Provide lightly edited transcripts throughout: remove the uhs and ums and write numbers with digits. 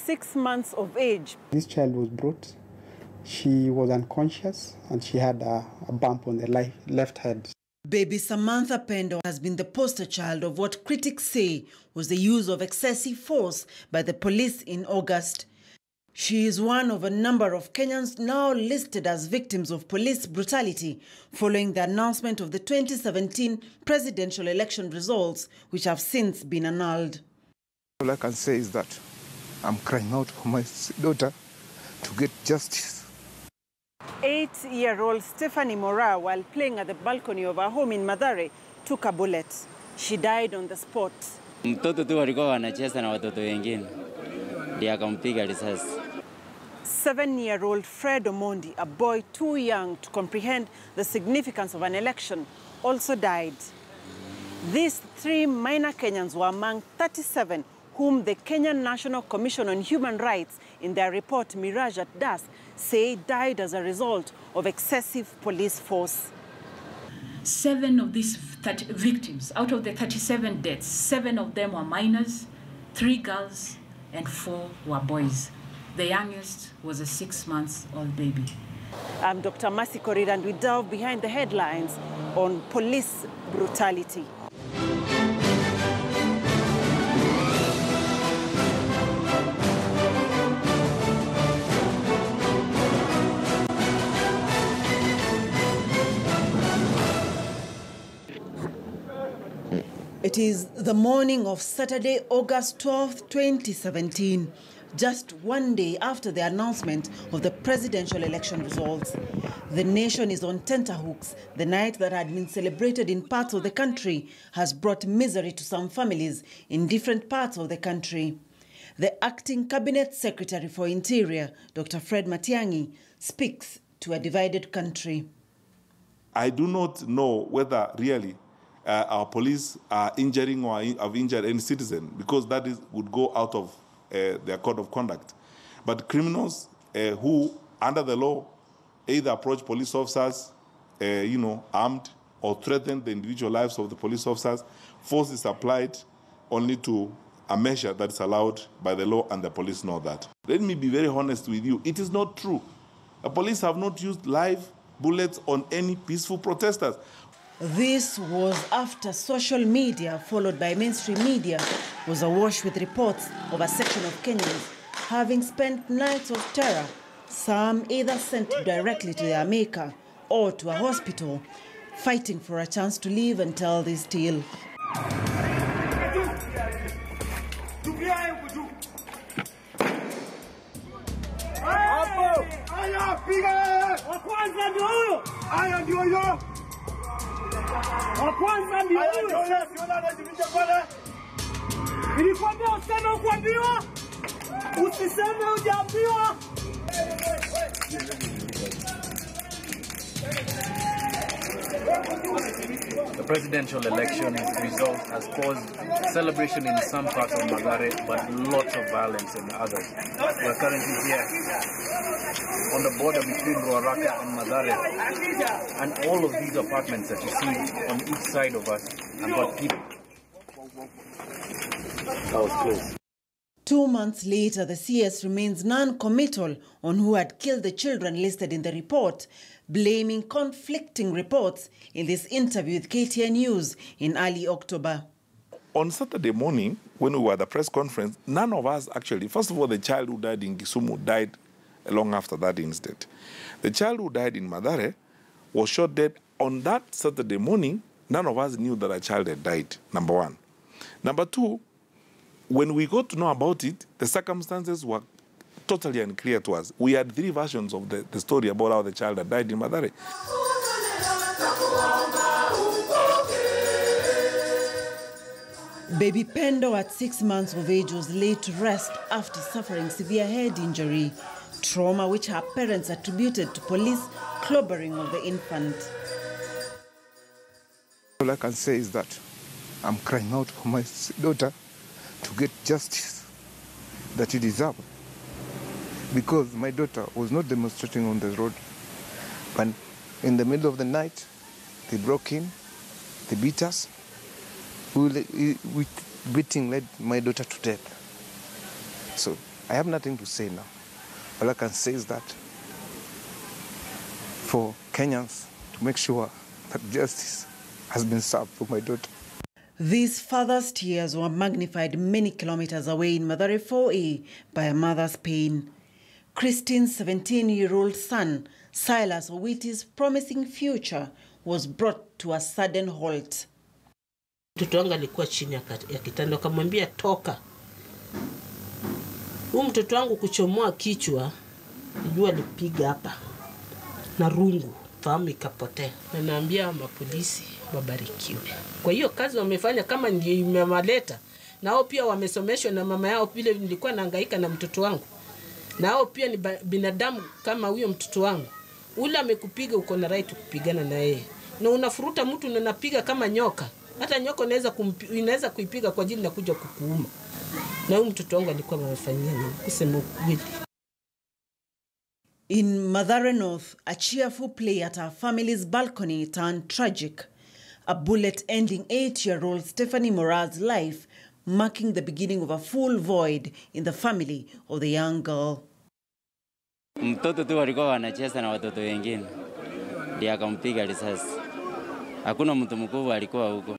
6 months of age. This child was brought. She was unconscious and she had a bump on the left head. Baby Samantha Pendo has been the poster child of what critics say was the use of excessive force by the police in August. She is one of a number of Kenyans now listed as victims of police brutality following the announcement of the 2017 presidential election results, which have since been annulled. All I can say is that I'm crying out for my daughter to get justice. 8-year-old Stephanie Mora, while playing at the balcony of her home in Mathare, took a bullet. She died on the spot. Mtoto tu alikuwa wanacheza na watoto wengine. Ndiye akampiga risasi. 7-year-old Fred Omondi, a boy too young to comprehend the significance of an election, also died. These 3 minor Kenyans were among 37 whom the Kenyan National Commission on Human Rights, in their report Mirage at Dusk, say died as a result of excessive police force. 7 of these victims, out of the 37 deaths, 7 of them were minors, 3 girls, and 4 were boys. The youngest was a 6-month-old baby. I'm Dr. Masi Korir, and we delve behind the headlines on police brutality. It is the morning of Saturday, August 12th, 2017, just one day after the announcement of the presidential election results. The nation is on tenterhooks. The night that had been celebrated in parts of the country has brought misery to some families in different parts of the country. The acting Cabinet Secretary for Interior, Dr. Fred Matiang'i, speaks to a divided country. I do not know whether really our police are injuring or have injured any citizen, because that would go out of their code of conduct. But criminals who, under the law, either approach police officers, armed, or threaten the individual lives of the police officers, force is applied only to a measure that is allowed by the law, and the police know that. Let me be very honest with you. It is not true. The police have not used live bullets on any peaceful protesters. This was after social media, followed by mainstream media, was awash with reports of a section of Kenyans having spent nights of terror, some either sent directly to their maker or to a hospital, fighting for a chance to live and tell this tale. The presidential election result has caused celebration in some parts of Mathare, but lots of violence in others. We're currently here on the border between Ruaraka and Mathare, and all of these apartments that you see on each side of us have got people. That was close. 2 months later, the CS remains non-committal on who had killed the children listed in the report, blaming conflicting reports in this interview with KTN News in early October. On Saturday morning, when we were at the press conference, none of us actually, first of all, the child who died in Kisumu died long after that incident. The child who died in Mathare was shot dead on that Saturday morning. None of us knew that a child had died, number one. Number two, when we got to know about it, the circumstances were totally unclear to us. We had 3 versions of the story about how the child had died in Mathare. Baby Pendo, at 6 months of age, was laid to rest after suffering severe head injury, trauma which her parents attributed to police clobbering of the infant. All I can say is that I'm crying out for my daughter to get justice that she deserves. Because my daughter was not demonstrating on the road, but in the middle of the night, they broke in, they beat us. Beating led my daughter to death. So I have nothing to say now. All I can say is that for Kenyans to make sure that justice has been served for my daughter. These father's tears were magnified many kilometers away in Mathare 4A by a mother's pain. Christine's 17-year-old son, Silas Owiti's promising future, was brought to a sudden halt. Mtoto wangu alikuwa chini ya kitanda, akamwambia toka. Mtoto wangu kuchomoa kichwa, jua lipiga hapa na rungu, fahamu ikapotea. Na naambia mapolisi wabarikiwe. Kwa hiyo kazi wamefanya kama ndio imemaleta. Nao pia wamesomeshwa na mama yao, vile nilikuwa nahangaika na mtoto wangu. Nao pia ni binadamu kama huyo mtoto wangu. Ule amekupiga, uko na right kupigana na yeye. Na unafuruta mtu na unapiga kama nyoka. Hata nyoka inaweza kuipiga kwa ajili ya kuja kukuuma. Na huyo mtoto wangu alikuwa amefanyia nini? Kusema ukweli. In Mathare North, a cheerful play at her family's balcony turned tragic. A bullet ending 8-year-old Stephanie Moraz's life, marking the beginning of a full void in the family of the young girl. Mtoto tu walikuwa wanacheza na watoto wengine. Ndiye akampiga risasi. Hakuna mtu mkubwa alikuwa huko.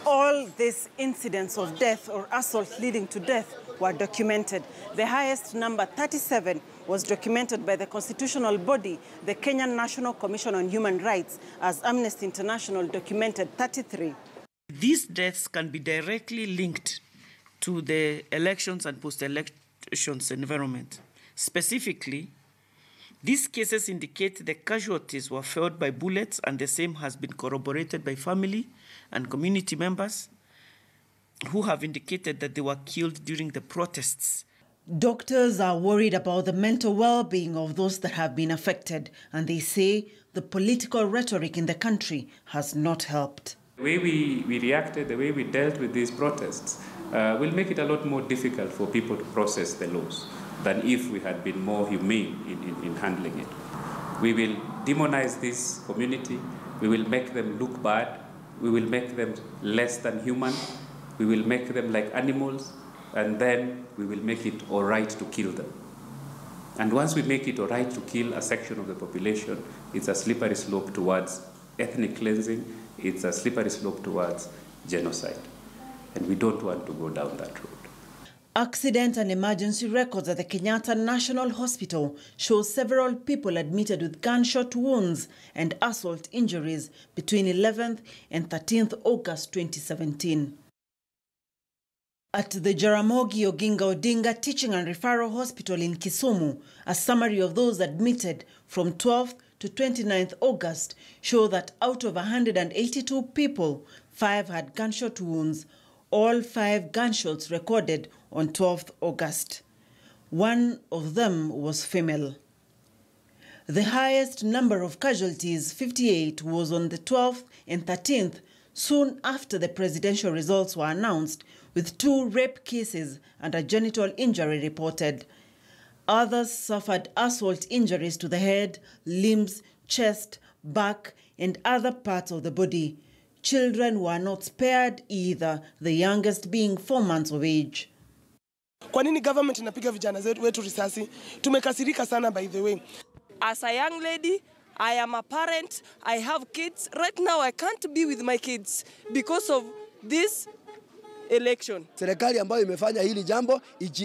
All these incidents of death or assault leading to death were documented. The highest number, 37, was documented by the constitutional body, the Kenyan National Commission on Human Rights, as Amnesty International documented 33. These deaths can be directly linked to the elections and post-elections environment. Specifically, these cases indicate the casualties were felled by bullets, and the same has been corroborated by family and community members who have indicated that they were killed during the protests. Doctors are worried about the mental well-being of those that have been affected, and they say the political rhetoric in the country has not helped. The way we reacted, the way we dealt with these protests will make it a lot more difficult for people to process the laws than if we had been more humane in handling it. We will demonize this community, we will make them look bad, we will make them less than human, we will make them like animals, and then we will make it all right to kill them. And once we make it all right to kill a section of the population, it's a slippery slope towards ethnic cleansing, it's a slippery slope towards genocide. And we don't want to go down that road. Accident and emergency records at the Kenyatta National Hospital show several people admitted with gunshot wounds and assault injuries between 11th and 13th August 2017. At the Jaramogi Oginga Odinga Teaching and Referral Hospital in Kisumu, a summary of those admitted from 12th to 29th August show that out of 182 people, 5 had gunshot wounds. All 5 gunshots recorded on 12th August. 1 of them was female. The highest number of casualties, 58, was on the 12th and 13th, soon after the presidential results were announced, with 2 rape cases and a genital injury reported. Others suffered assault injuries to the head, limbs, chest, back, and other parts of the body. Children were not spared either, the youngest being 4 months of age. Kwa nini government inapiga vijana wetu risasi? Tumekasirika sana, by the way. As a young lady, I am a parent, I have kids. Right now I can't be with my kids because of this election. Serikali ambayo imefanya hili jambo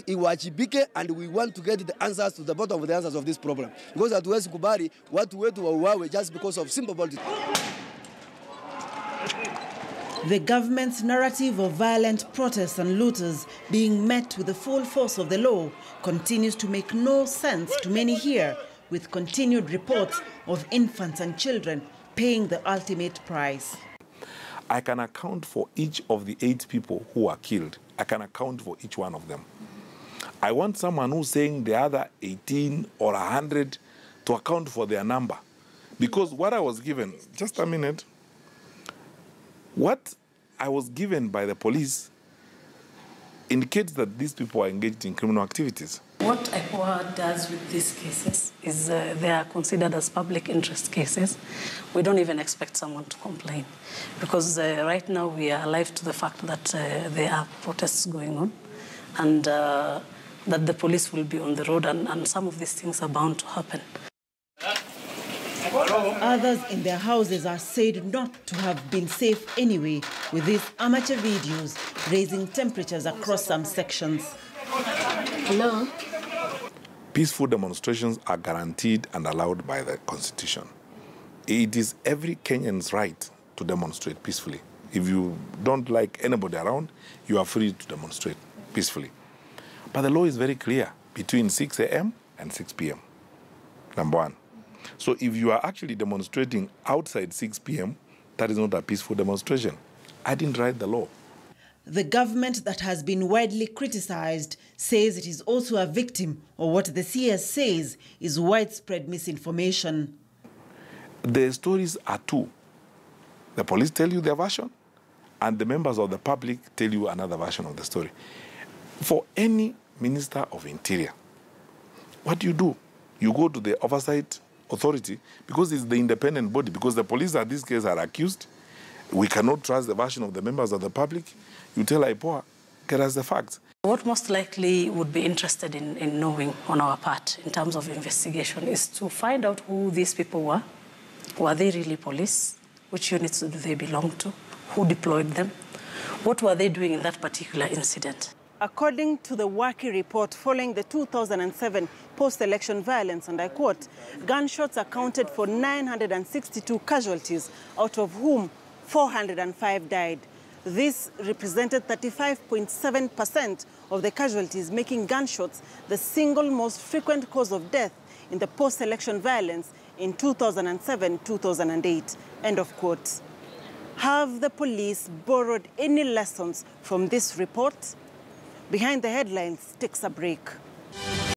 iwajibike, and we want to get the answers to the bottom of the answers of this problem. Because hatuwezi kubali watu wetu wauawe just because of simple politics. The government's narrative of violent protests and looters being met with the full force of the law continues to make no sense to many here, with continued reports of infants and children paying the ultimate price. I can account for each of the 8 people who were killed. I can account for each one of them. I want someone who's saying the other 18 or 100 to account for their number. Because what I was given, just a minute, what I was given by the police indicates that these people are engaged in criminal activities. What IPOA does with these cases is they are considered as public interest cases. We don't even expect someone to complain because right now we are alive to the fact that there are protests going on, and that the police will be on the road, and some of these things are bound to happen. Others in their houses are said not to have been safe anyway, with these amateur videos raising temperatures across some sections. Hello? Peaceful demonstrations are guaranteed and allowed by the Constitution. It is every Kenyan's right to demonstrate peacefully. If you don't like anybody around, you are free to demonstrate peacefully. But the law is very clear, between 6 a.m. and 6 p.m., number one. So if you are actually demonstrating outside 6 p.m., that is not a peaceful demonstration. I didn't write the law. The government that has been widely criticized says it is also a victim of what the CS says is widespread misinformation. The stories are two. The police tell you their version, and the members of the public tell you another version of the story. For any Minister of Interior, what do? You go to the oversight authority, because it's the independent body, because the police in this case are accused. We cannot trust the version of the members of the public. You tell IPOA, get us the facts. What most likely would be interested in knowing on our part in terms of investigation is to find out who these people were. Were they really police? Which units do they belong to? Who deployed them? What were they doing in that particular incident? According to the Waki report following the 2007 post-election violence, and I quote, gunshots accounted for 962 casualties, out of whom 405 died. This represented 35.7% of the casualties, making gunshots the single most frequent cause of death in the post-election violence in 2007-2008, end of quote. Have the police borrowed any lessons from this report? Behind the Headlines takes a break.